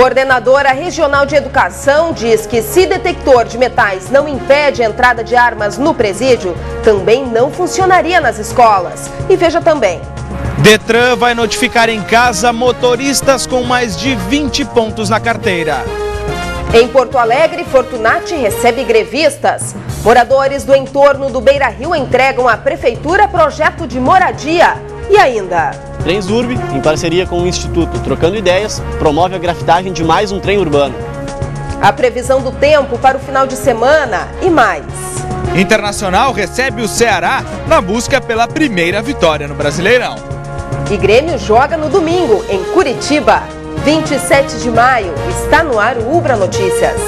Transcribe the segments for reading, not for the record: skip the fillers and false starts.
Coordenadora Regional de Educação diz que se detector de metais não impede a entrada de armas no presídio, também não funcionaria nas escolas. E veja também. Detran vai notificar em casa motoristas com mais de 20 pontos na carteira. Em Porto Alegre, Fortunati recebe grevistas. Moradores do entorno do Beira-Rio entregam à prefeitura projeto de moradia. E ainda... Transurb, em parceria com o Instituto Trocando Ideias, promove a grafitagem de mais um trem urbano. A previsão do tempo para o final de semana e mais. Internacional recebe o Ceará na busca pela primeira vitória no Brasileirão. E Grêmio joga no domingo, em Curitiba. 27 de maio, está no ar o Ubra Notícias.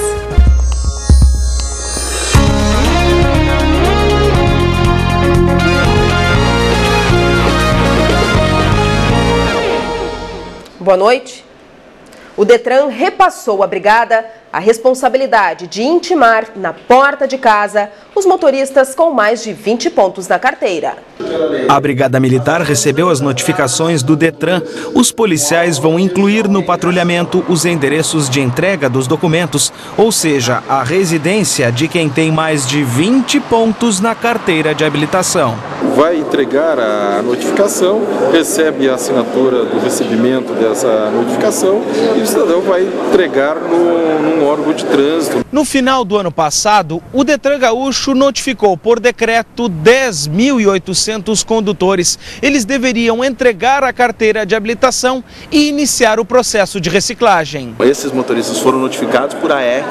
Boa noite. O Detran repassou à brigada a responsabilidade de intimar na porta de casa os motoristas com mais de 20 pontos na carteira. A Brigada Militar recebeu as notificações do Detran. Os policiais vão incluir no patrulhamento os endereços de entrega dos documentos, ou seja, a residência de quem tem mais de 20 pontos na carteira de habilitação. Vai entregar a notificação, recebe a assinatura do recebimento dessa notificação e o cidadão vai entregar num órgão de trânsito. No final do ano passado, o Detran Gaúcho notificou por decreto 10.800 condutores. Eles deveriam entregar a carteira de habilitação e iniciar o processo de reciclagem. Esses motoristas foram notificados por AR,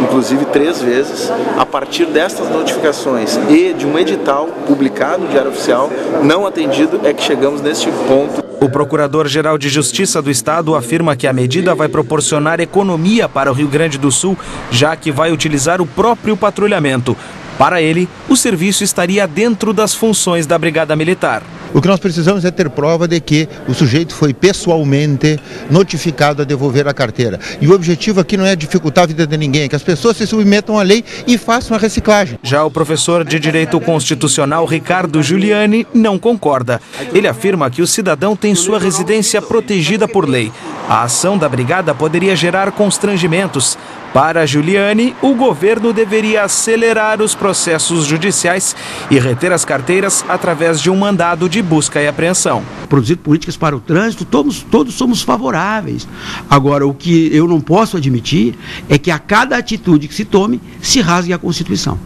inclusive 3 vezes. A partir destas notificações e de um edital publicado no Diário Oficial não atendido é que chegamos neste ponto. O Procurador-Geral de Justiça do Estado afirma que a medida vai proporcionar economia para o Rio Grande do Sul, já que vai utilizar o próprio patrulhamento. Para ele, o serviço estaria dentro das funções da Brigada Militar. O que nós precisamos é ter prova de que o sujeito foi pessoalmente notificado a devolver a carteira. E o objetivo aqui não é dificultar a vida de ninguém, é que as pessoas se submetam à lei e façam a reciclagem. Já o professor de Direito Constitucional Ricardo Giuliani não concorda. Ele afirma que o cidadão tem sua residência protegida por lei. A ação da Brigada poderia gerar constrangimentos. Para Giuliani, o governo deveria acelerar os processos judiciais e reter as carteiras através de um mandado de busca e apreensão. Produzir políticas para o trânsito, todos somos favoráveis. Agora, o que eu não posso admitir é que a cada atitude que se tome, se rasgue a Constituição.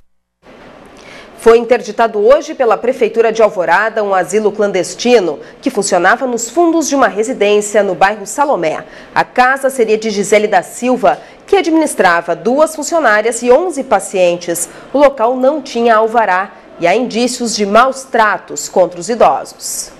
Foi interditado hoje pela Prefeitura de Alvorada um asilo clandestino que funcionava nos fundos de uma residência no bairro Salomé. A casa seria de Gisele da Silva, que administrava 2 funcionárias e 11 pacientes. O local não tinha alvará e há indícios de maus tratos contra os idosos.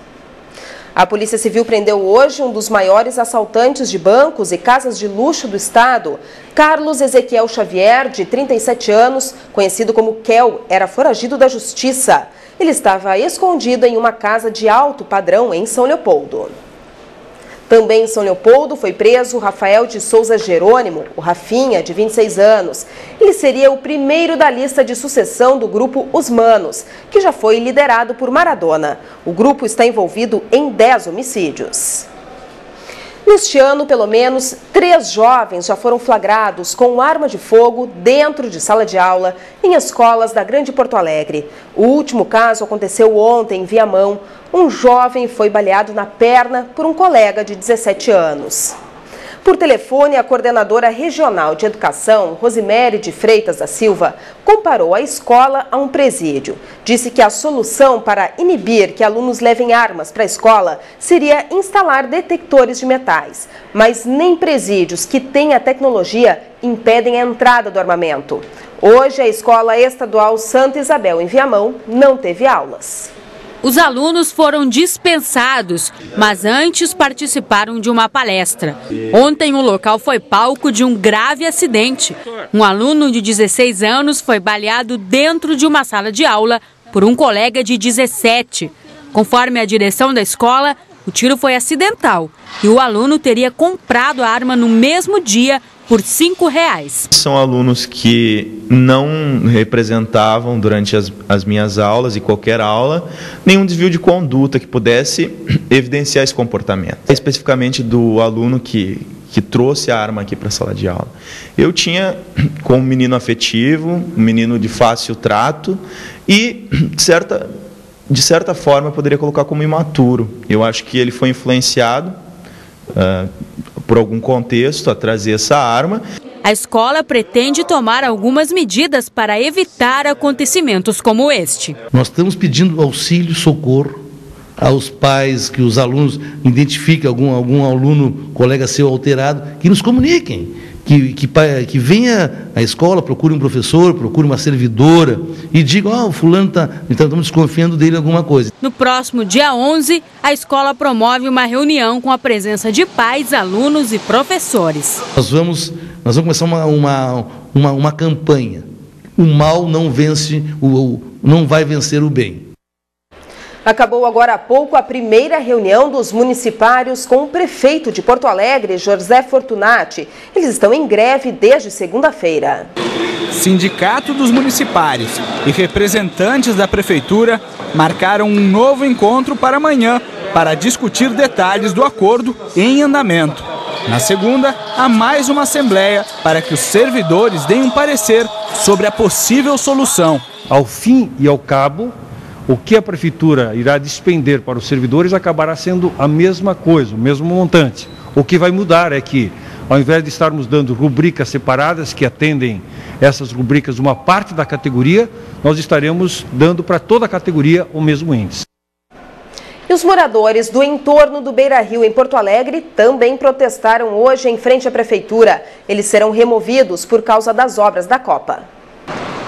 A Polícia Civil prendeu hoje um dos maiores assaltantes de bancos e casas de luxo do estado. Carlos Ezequiel Xavier, de 37 anos, conhecido como Kel, era foragido da justiça. Ele estava escondido em uma casa de alto padrão em São Leopoldo. Também em São Leopoldo foi preso Rafael de Souza Jerônimo, o Rafinha, de 26 anos. Ele seria o primeiro da lista de sucessão do grupo Os Manos, que já foi liderado por Maradona. O grupo está envolvido em 10 homicídios. Neste ano, pelo menos 3 jovens já foram flagrados com arma de fogo dentro de sala de aula em escolas da Grande Porto Alegre. O último caso aconteceu ontem em Viamão. Um jovem foi baleado na perna por um colega de 17 anos. Por telefone, a coordenadora regional de educação, Rosimere de Freitas da Silva, comparou a escola a um presídio. Disse que a solução para inibir que alunos levem armas para a escola seria instalar detectores de metais. Mas nem presídios que têm a tecnologia impedem a entrada do armamento. Hoje, a Escola Estadual Santa Isabel, em Viamão, não teve aulas. Os alunos foram dispensados, mas antes participaram de uma palestra. Ontem o local foi palco de um grave acidente. Um aluno de 16 anos foi baleado dentro de uma sala de aula por um colega de 17. Conforme a direção da escola, o tiro foi acidental e o aluno teria comprado a arma no mesmo dia por R$5. São alunos que não representavam durante as minhas aulas e qualquer aula nenhum desvio de conduta que pudesse evidenciar esse comportamento. Especificamente do aluno que que trouxe a arma aqui para a sala de aula. Eu tinha como um menino afetivo, um menino de fácil trato e, de certa forma, eu poderia colocar como imaturo. Eu acho que ele foi influenciado por algum contexto a trazer essa arma. A escola pretende tomar algumas medidas para evitar acontecimentos como este. Nós estamos pedindo auxílio, socorro aos pais, que os alunos identifiquem algum aluno, colega seu alterado, que nos comuniquem, que venha à escola, procure um professor, procure uma servidora e diga, o fulano então estamos desconfiando dele alguma coisa. No próximo dia 11, a escola promove uma reunião com a presença de pais, alunos e professores. Nós vamos começar uma campanha. O mal não vence, não vai vencer o bem. Acabou agora há pouco a primeira reunião dos municipários com o prefeito de Porto Alegre, José Fortunati. Eles estão em greve desde segunda-feira. Sindicato dos Municipários e representantes da prefeitura marcaram um novo encontro para amanhã para discutir detalhes do acordo em andamento. Na segunda, há mais uma assembleia para que os servidores deem um parecer sobre a possível solução. Ao fim e ao cabo, o que a prefeitura irá despender para os servidores acabará sendo a mesma coisa, o mesmo montante. O que vai mudar é que, ao invés de estarmos dando rubricas separadas que atendem essas rubricas uma parte da categoria, nós estaremos dando para toda a categoria o mesmo índice. E os moradores do entorno do Beira-Rio, em Porto Alegre, também protestaram hoje em frente à prefeitura. Eles serão removidos por causa das obras da Copa.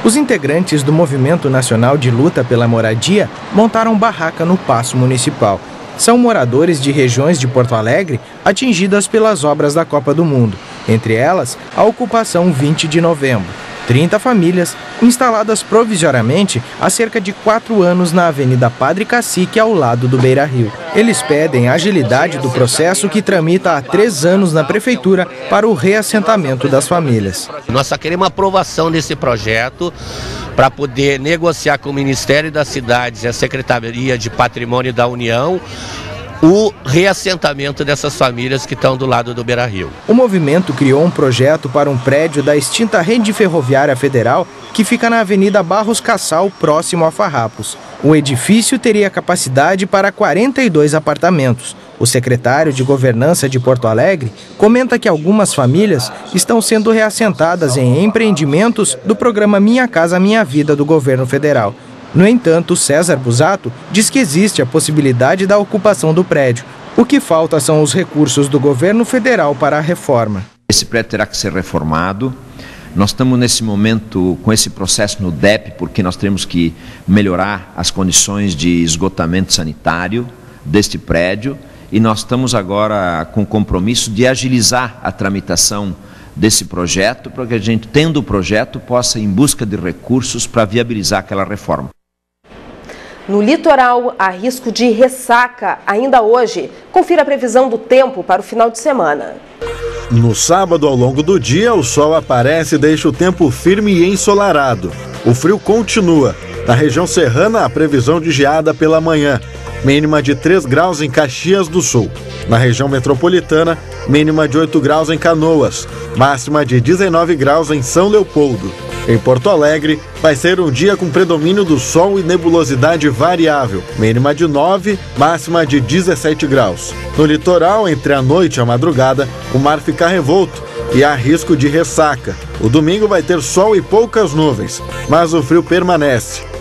Os integrantes do Movimento Nacional de Luta pela Moradia montaram barraca no Paço Municipal. São moradores de regiões de Porto Alegre atingidas pelas obras da Copa do Mundo. Entre elas, a ocupação 20 de novembro. 30 famílias instaladas provisoriamente há cerca de 4 anos na Avenida Padre Cacique, ao lado do Beira-Rio. Eles pedem a agilidade do processo que tramita há 3 anos na Prefeitura para o reassentamento das famílias. Nós só queremos aprovação desse projeto para poder negociar com o Ministério das Cidades e a Secretaria de Patrimônio da União o reassentamento dessas famílias que estão do lado do Beira-Rio. O movimento criou um projeto para um prédio da extinta Rede Ferroviária Federal que fica na Avenida Barros Cassal, próximo a Farrapos. O edifício teria capacidade para 42 apartamentos. O secretário de Governança de Porto Alegre comenta que algumas famílias estão sendo reassentadas em empreendimentos do programa Minha Casa Minha Vida do governo federal. No entanto, César Busato diz que existe a possibilidade da ocupação do prédio. O que falta são os recursos do governo federal para a reforma. Esse prédio terá que ser reformado. Nós estamos nesse momento com esse processo no DEP, porque nós temos que melhorar as condições de esgotamento sanitário deste prédio. E nós estamos agora com o compromisso de agilizar a tramitação desse projeto, para que a gente, tendo o projeto, possa ir em busca de recursos para viabilizar aquela reforma. No litoral, há risco de ressaca ainda hoje. Confira a previsão do tempo para o final de semana. No sábado, ao longo do dia, o sol aparece e deixa o tempo firme e ensolarado. O frio continua. Na região serrana, a previsão de geada pela manhã. Mínima de 3 graus em Caxias do Sul. Na região metropolitana, mínima de 8 graus em Canoas. Máxima de 19 graus em São Leopoldo. Em Porto Alegre, vai ser um dia com predomínio do sol e nebulosidade variável. Mínima de 9, máxima de 17 graus. No litoral, entre a noite e a madrugada, o mar fica revolto e há risco de ressaca. O domingo vai ter sol e poucas nuvens, mas o frio permanece.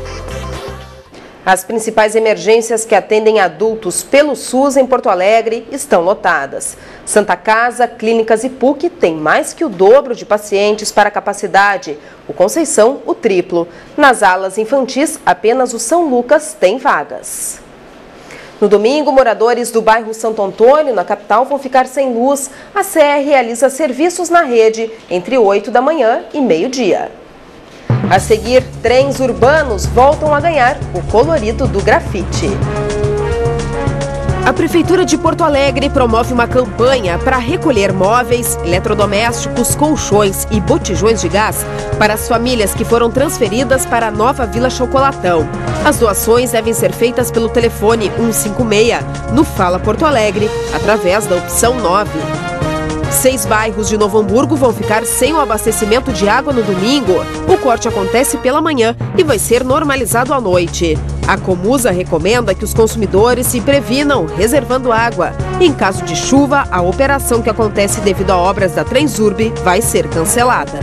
As principais emergências que atendem adultos pelo SUS em Porto Alegre estão lotadas. Santa Casa, Clínicas e PUC têm mais que o dobro de pacientes para a capacidade. O Conceição, o triplo. Nas alas infantis, apenas o São Lucas tem vagas. No domingo, moradores do bairro Santo Antônio, na capital, vão ficar sem luz. A CE realiza serviços na rede entre 8 da manhã e meio-dia. A seguir, trens urbanos voltam a ganhar o colorido do grafite. A Prefeitura de Porto Alegre promove uma campanha para recolher móveis, eletrodomésticos, colchões e botijões de gás para as famílias que foram transferidas para a nova Vila Chocolatão. As doações devem ser feitas pelo telefone 156 no Fala Porto Alegre, através da opção 9. 6 bairros de Novo Hamburgo vão ficar sem o abastecimento de água no domingo. O corte acontece pela manhã e vai ser normalizado à noite. A Comusa recomenda que os consumidores se previnam reservando água. Em caso de chuva, a operação que acontece devido a obras da Transurb vai ser cancelada.